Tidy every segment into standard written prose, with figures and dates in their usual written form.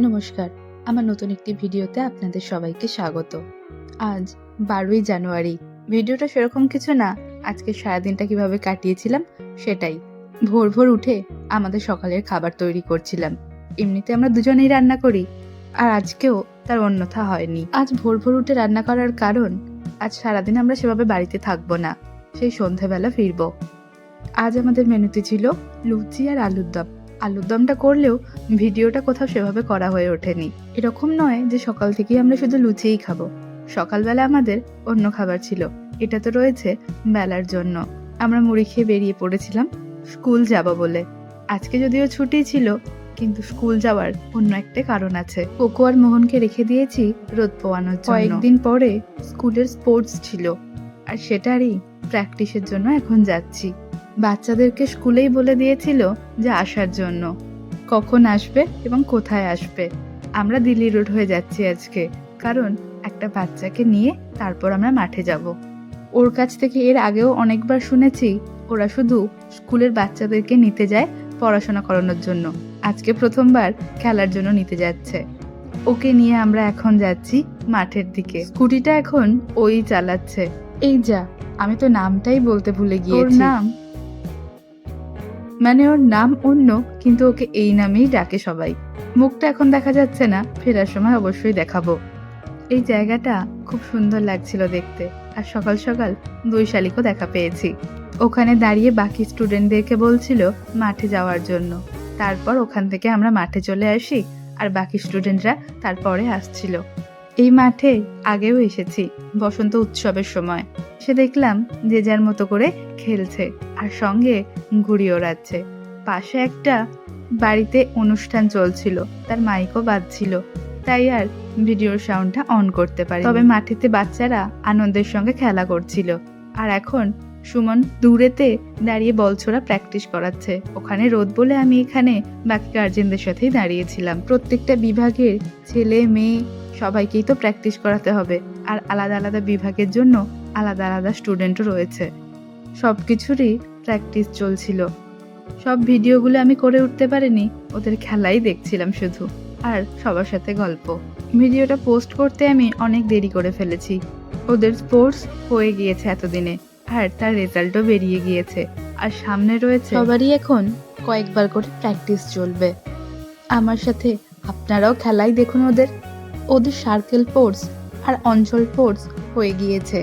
নমস্কার, আমার নতুন একটি ভিডিওতে আপনাদের সবাইকে স্বাগত। আজ 12ই জানুয়ারি। ভিডিওটা সেরকম কিছু না, আজকে সারাদিনটা কিভাবে কাটিয়েছিলাম সেটাই। ভোর ভোর উঠে আমাদের সকালের খাবার তৈরি করছিলাম। এমনিতে আমরা দুজনেই রান্না করি, আর আজকেও তার অন্যথা হয়নি। আজ ভোর ভোর উঠে রান্না করার কারণ, আজ সারাদিন আমরা সেভাবে বাড়িতে থাকবো না, সেই সন্ধেবেলা ফিরবো। আজ আমাদের মেনুতে ছিল লুচি আর আলুর দম। আলুর দমটা করলেও ভিডিওটা কোথাও সেভাবে করা হয়ে ওঠেনি। এরকম নয় যে সকাল থেকেই আমরা শুধু লুচিই খাবো। সকালবেলা আমাদের অন্য খাবার ছিল, এটা তো রয়েছে বেলার জন্য। আমরা মুড়ি খেয়ে বেরিয়ে পড়েছিলাম স্কুল যাব বলে। আজকে যদিও ছুটি ছিল, কিন্তু স্কুল যাওয়ার অন্য একটা কারণ আছে। কোকো আর মোহনকে রেখে দিয়েছি রোদ পোয়ানোর জন্য। কয়েকদিন পরে স্কুলের স্পোর্টস ছিল, আর সেটারই প্র্যাকটিসের জন্য এখন যাচ্ছি। বাচ্চাদেরকে স্কুলেই বলে দিয়েছিল যে আসার জন্য, কখন আসবে এবং কোথায় আসবে। আমরা দিল্লি রোড হয়ে যাচ্ছি আজকে, কারণ একটা বাচ্চাকে নিয়ে তারপর আমরা মাঠে যাব। ওর কাছ থেকে এর আগেও অনেকবার শুনেছি ওরা শুধু স্কুলের বাচ্চাদেরকে নিতে যায় পড়াশোনা করানোর জন্য। আজকে প্রথমবার খেলার জন্য নিতে যাচ্ছে। ওকে নিয়ে আমরা এখন যাচ্ছি মাঠের দিকে। স্কুটিটা এখন ওই চালাচ্ছে। এই যা, আমি তো নামটাই বলতে ভুলে গিয়েছি। ওর নাম ওর নাম অন্য, কিন্তু ওকে এই নামেই ডাকে সবাই। মুখটা এখন দেখা যাচ্ছে না, ফেরার সময় অবশ্যই দেখাবো। এই জায়গাটা খুব সুন্দর লাগছিল দেখতে, আর সকাল সকাল 2 শালিকও দেখা পেয়েছি। ওখানে দাঁড়িয়ে বাকি স্টুডেন্টদেরকে বলছিল মাঠে যাওয়ার জন্য। তারপর ওখান থেকে আমরা মাঠে চলে আসি, আর বাকি স্টুডেন্টরা তারপরে আসছিল। এই মাঠে আগেও এসেছি বসন্ত উৎসবের সময়। সে দেখলাম যে যার মতো করে খেলছে আর সঙ্গে ঘুড়ি ওড়াচ্ছে। পাশে একটা বাড়িতে অনুষ্ঠান চলছিল, তার মাইকও বাজছিল, তাই আর ভিডিওর সাউন্ডটা অন করতে পারি। তবে মাঠেতে বাচ্চারা আনন্দের সঙ্গে খেলা করছিল। আর এখন সুমন দূরেতে দাঁড়িয়ে বল ছোড়া প্র্যাকটিস করাচ্ছে। ওখানে রোদ বলে আমি এখানে বাকি গার্জেনদের সাথেই দাঁড়িয়েছিলাম। প্রত্যেকটা বিভাগের ছেলে মেয়ে সবাইকেই তো প্র্যাকটিস করাতে হবে, আর আলাদা আলাদা বিভাগের জন্য আলাদা আলাদা স্টুডেন্টও রয়েছে। সব কিছুরই প্র্যাকটিস চলছিল। সব ভিডিওগুলো আমি করে উঠতে পারিনি, ওদের খেলাই দেখছিলাম শুধু, আর সবার সাথে গল্প। ভিডিওটা পোস্ট করতে আমি অনেক দেরি করে ফেলেছি। ওদের স্পোর্টস হয়ে গিয়েছে এতদিনে, আর তার রেজাল্টও বেরিয়ে গিয়েছে, আর সামনে রয়েছে সবারই এখন কয়েকবার করে প্র্যাকটিস চলবে। আমার সাথে আপনারাও খেলাই দেখুন ওদের। ওদের সার্কেল স্পোর্টস আর অঞ্চল স্পোর্টস হয়ে গিয়েছে।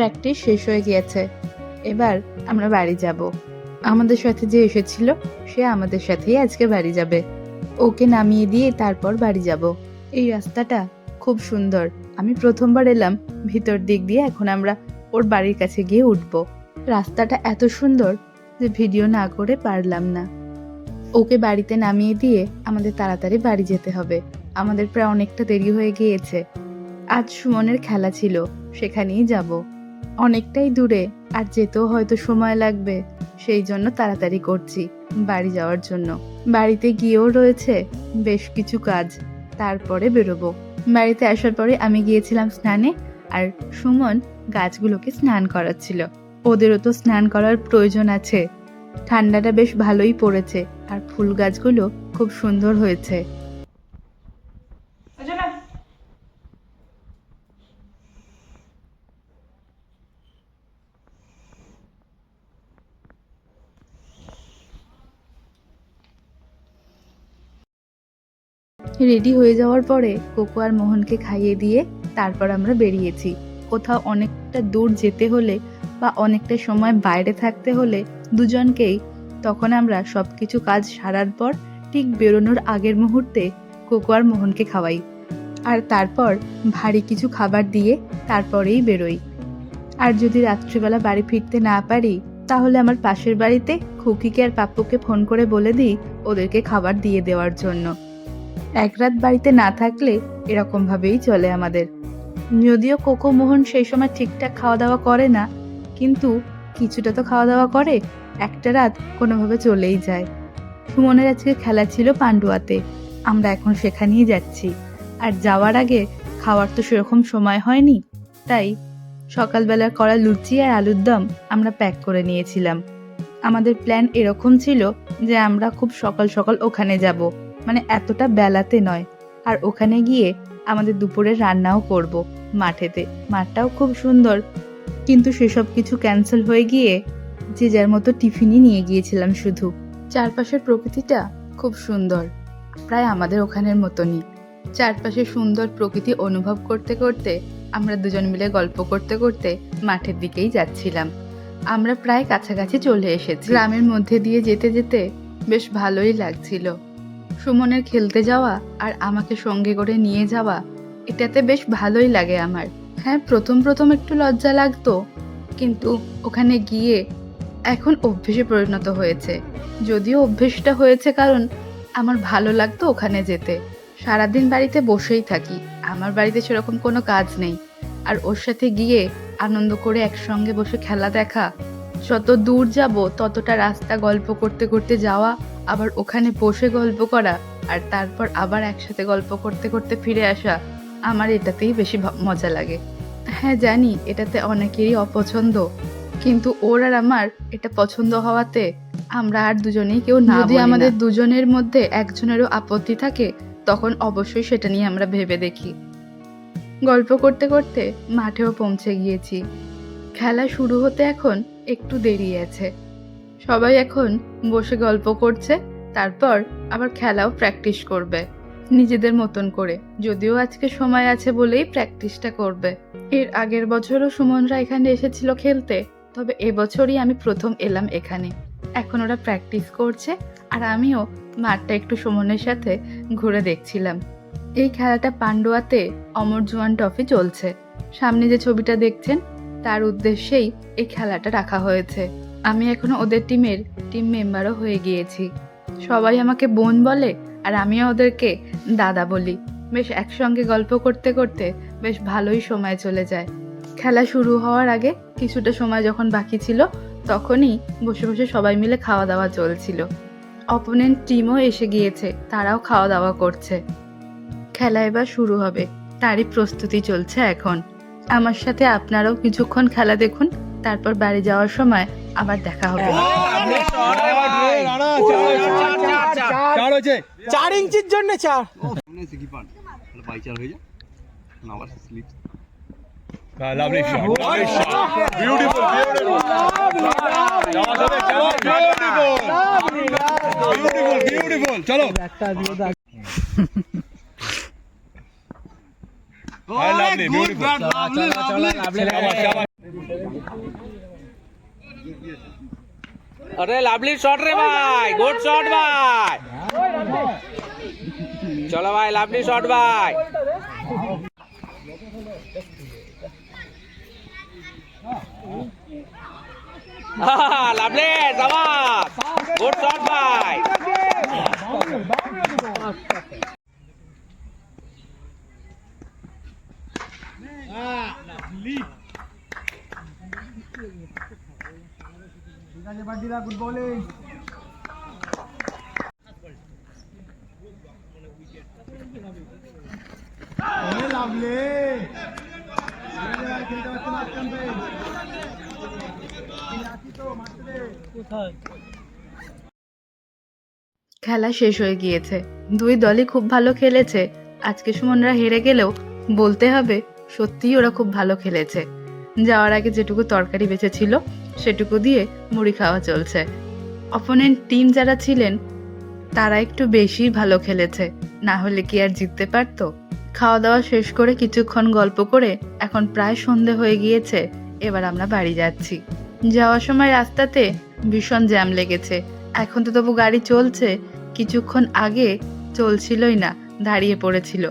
প্র্যাকটিস শেষ হয়ে গিয়েছে, এবার আমরা বাড়ি যাব। আমাদের সাথে যে এসেছিল সে আমাদের সাথেই আজকে বাড়ি যাবে। ওকে নামিয়ে দিয়ে তারপর বাড়ি যাব। এই রাস্তাটা খুব সুন্দর, আমি প্রথমবার এলাম ভিতর দিক দিয়ে। এখন আমরা ওর বাড়ির কাছে গিয়ে উঠব। রাস্তাটা এত সুন্দর যে ভিডিও না করে পারলাম না। ওকে বাড়িতে নামিয়ে দিয়ে আমাদের তাড়াতাড়ি বাড়ি যেতে হবে। আমাদের প্রায় অনেকটা দেরি হয়ে গিয়েছে। আজ সুমনের খেলা ছিল, সেখানেই যাব। অনেকটাই দূরে, আর যেতেও হয়তো সময় লাগবে, সেই জন্য তাড়াতাড়ি করছি বাড়ি যাওয়ার জন্য। বাড়িতে গিয়েও রয়েছে বেশ কিছু কাজ, তারপরে বেরোবো। বাড়িতে আসার পরে আমি গিয়েছিলাম স্নানে, আর সুমন গাছগুলোকে স্নান করাচ্ছিল। ওদেরও তো স্নান করার প্রয়োজন আছে। ঠান্ডাটা বেশ ভালোই পড়েছে, আর ফুল গাছগুলো খুব সুন্দর হয়েছে। রেডি হয়ে যাওয়ার পরে কোকো আর মোহনকে খাইয়ে দিয়ে তারপর আমরা বেরিয়েছি। কোথাও অনেকটা দূর যেতে হলে বা অনেকটা সময় বাইরে থাকতে হলে দুজনকেই, তখন আমরা সবকিছু কাজ সারার পর ঠিক বেরোনোর আগের মুহূর্তে কোকো আর মোহনকে খাওয়াই, আর তারপর ভারী কিছু খাবার দিয়ে তারপরেই বেরোই। আর যদি রাত্রিবেলা বাড়ি ফিরতে না পারি, তাহলে আমার পাশের বাড়িতে খুকিকে আর পাপ্পুকে ফোন করে বলে দিই ওদেরকে খাবার দিয়ে দেওয়ার জন্য। এক রাত বাড়িতে না থাকলে এরকম ভাবেই চলে আমাদের। যদিও কোকো মোহন সেই সময় ঠিকঠাক খাওয়া দাওয়া করে না, কিন্তু কিছুটা তো খাওয়া দাওয়া করে, একটা রাত কোনোভাবে চলেই যায়। সুমনের আজকে খেলা ছিল পান্ডুয়াতে, আমরা এখন সেখানেই যাচ্ছি। আর যাওয়ার আগে খাওয়ার তো সেরকম সময় হয়নি, তাই সকালবেলা করা লুচি আর আলুর দম আমরা প্যাক করে নিয়েছিলাম। আমাদের প্ল্যান এরকম ছিল যে আমরা খুব সকাল সকাল ওখানে যাব, মানে এতটা বেলাতে নয়। আর ওখানে গিয়ে আমাদের দুপুরের রান্নাও করব মাঠেতে। মাঠটাও খুব সুন্দর, কিন্তু সেসব কিছু ক্যান্সেল হয়ে গিয়ে যে যার মতো টিফিনই নিয়ে গিয়েছিলাম শুধু। চারপাশের প্রকৃতিটা খুব সুন্দর, প্রায় আমাদের ওখানের মতনই। চারপাশে সুন্দর প্রকৃতি অনুভব করতে করতে আমরা দুজন মিলে গল্প করতে করতে মাঠের দিকেই যাচ্ছিলাম। আমরা প্রায় কাছাকাছি চলে এসেছি। গ্রামের মধ্যে দিয়ে যেতে যেতে বেশ ভালোই লাগছিল। সুমনের খেলতে যাওয়া আর আমাকে সঙ্গে করে নিয়ে যাওয়া, এটাতে বেশ ভালোই লাগে আমার। হ্যাঁ, প্রথম প্রথম একটু লজ্জা লাগতো, কিন্তু ওখানে গিয়ে এখন অভ্যেসে পরিণত হয়েছে। যদিও অভ্যেসটা হয়েছে কারণ আমার ভালো লাগতো ওখানে যেতে। সারাদিন বাড়িতে বসেই থাকি, আমার বাড়িতে সেরকম কোনো কাজ নেই, আর ওর সাথে গিয়ে আনন্দ করে একসঙ্গে বসে খেলা দেখা, যত দূর যাব ততটা রাস্তা গল্প করতে করতে যাওয়া, আবার ওখানে বসে গল্প করা, আর তারপর আবার একসাথে গল্প করতে করতে ফিরে আসা, আমার এটাতেই বেশি মজা লাগে। হ্যাঁ জানি এটাতে অনেকেরই অপছন্দ, কিন্তু ওর আর আমার এটা পছন্দ হওয়াতে আমরা আর দুজনেই কেউ না বলি না। যদি আমাদের দুজনের মধ্যে একজনেরও আপত্তি থাকে, তখন অবশ্যই সেটা নিয়ে আমরা ভেবে দেখি। গল্প করতে করতে মাঠেও পৌঁছে গিয়েছি। খেলা শুরু হতে এখন একটু দেরি আছে। সবাই এখন বসে গল্প করছে, তারপর আবার খেলাও প্র্যাকটিস করবে নিজেদের মতন করে। যদিও আজকে সময় আছে বলেই প্র্যাকটিসটা করবে। এর আগের বছরও সুমনরা এখানে এসেছিল খেলতে, তবে এবছরই আমি প্রথম এলাম এখানে। এখন ওরা প্র্যাকটিস করছে, আর আমিও মাঠটা একটু সুমনের সাথে ঘুরে দেখছিলাম। এই খেলাটা পান্ডুয়াতে অমর জুয়ান ট্রফি চলছে। সামনে যে ছবিটা দেখছেন তার উদ্দেশ্যেই এই খেলাটা রাখা হয়েছে। আমি এখনো ওদের টিমের টিম মেম্বারও হয়ে গিয়েছি। সবাই আমাকে বোন বলে, আর আমিও ওদেরকে দাদা বলি। বেশ একসঙ্গে গল্প করতে করতে বেশ ভালোই সময় চলে যায়। খেলা শুরু হওয়ার আগে কিছুটা সময় যখন বাকি ছিল, তখনই বসে বসে সবাই মিলে খাওয়া দাওয়া চলছিল। অপোনেন্ট টিমও এসে গিয়েছে, তারাও খাওয়া দাওয়া করছে। খেলা এবার শুরু হবে, তারই প্রস্তুতি চলছে এখন। আমার সাথে আপনারাও কিছুক্ষণ খেলা দেখুন, তারপর বাড়ি যাওয়ার সময় আবার দেখা হবে। 4 ইঞ্চির জন্য 4 Lovely shot. Lovely shot. Beautiful. Beautiful. Chalo. Lovely. Beautiful. अरे लवली शॉट रे भाई, गुड शॉट भाई। चलो भाई, लवली शॉट भाई। लवली, शाबाश, गुड शॉट भाई। খেলা শেষ হয়ে গিয়েছে, দুই দলই খুব ভালো খেলেছে। আজকে সুমনরা হেরে গেলেও বলতে হবে সত্যিই ওরা খুব ভালো খেলেছে। যাওয়ার আগে যেটুকু তরকারি বেঁচেছিল সেটুকু দিয়ে মুড়ি খাওয়া চলছে। অপোনেন্ট টিম যারা ছিলেন তারা একটু বেশি ভালো খেলেছে, না হলে কি আর জিততে পারতো। খাওয়া দাওয়া শেষ করে কিছুক্ষণ গল্প করে এখন প্রায় সন্ধে হয়ে গিয়েছে। এবার আমরা বাড়ি যাচ্ছি। যাওয়ার সময় রাস্তাতে ভীষণ জ্যাম লেগেছে। এখন তো তবু গাড়ি চলছে, কিছুক্ষণ আগে চলছিলই না, দাঁড়িয়ে পড়েছিল।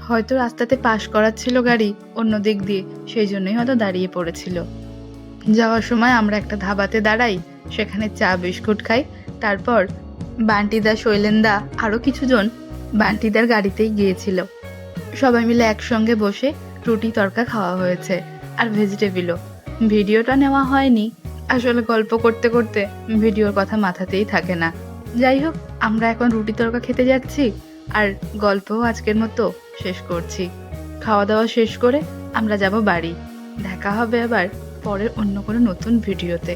হয়তো রাস্তাতে পাশ করাচ্ছিল গাড়ি অন্য দিক দিয়ে, সেই জন্যই হয়তো দাঁড়িয়ে পড়েছিল। যাওয়ার সময় আমরা একটা ধাবাতে দাঁড়াই, সেখানে চা বিস্কুট খাই। তারপর বান্টিদা, শৈলেন্দা আরও কিছুজন বান্টিদার গাড়িতেই গিয়েছিল। সবাই মিলে একসঙ্গে বসে রুটি তরকা খাওয়া হয়েছে, আর ভেজিটেবিলও। ভিডিওটা নেওয়া হয়নি, আসলে গল্প করতে করতে ভিডিওর কথা মাথাতেই থাকে না। যাই হোক, আমরা এখন রুটি তরকা খেতে যাচ্ছি, আর গল্পও আজকের মতো শেষ করছি। খাওয়া দাওয়া শেষ করে আমরা যাব বাড়ি। দেখা হবে আবার পরের অন্য কোনো নতুন ভিডিওতে।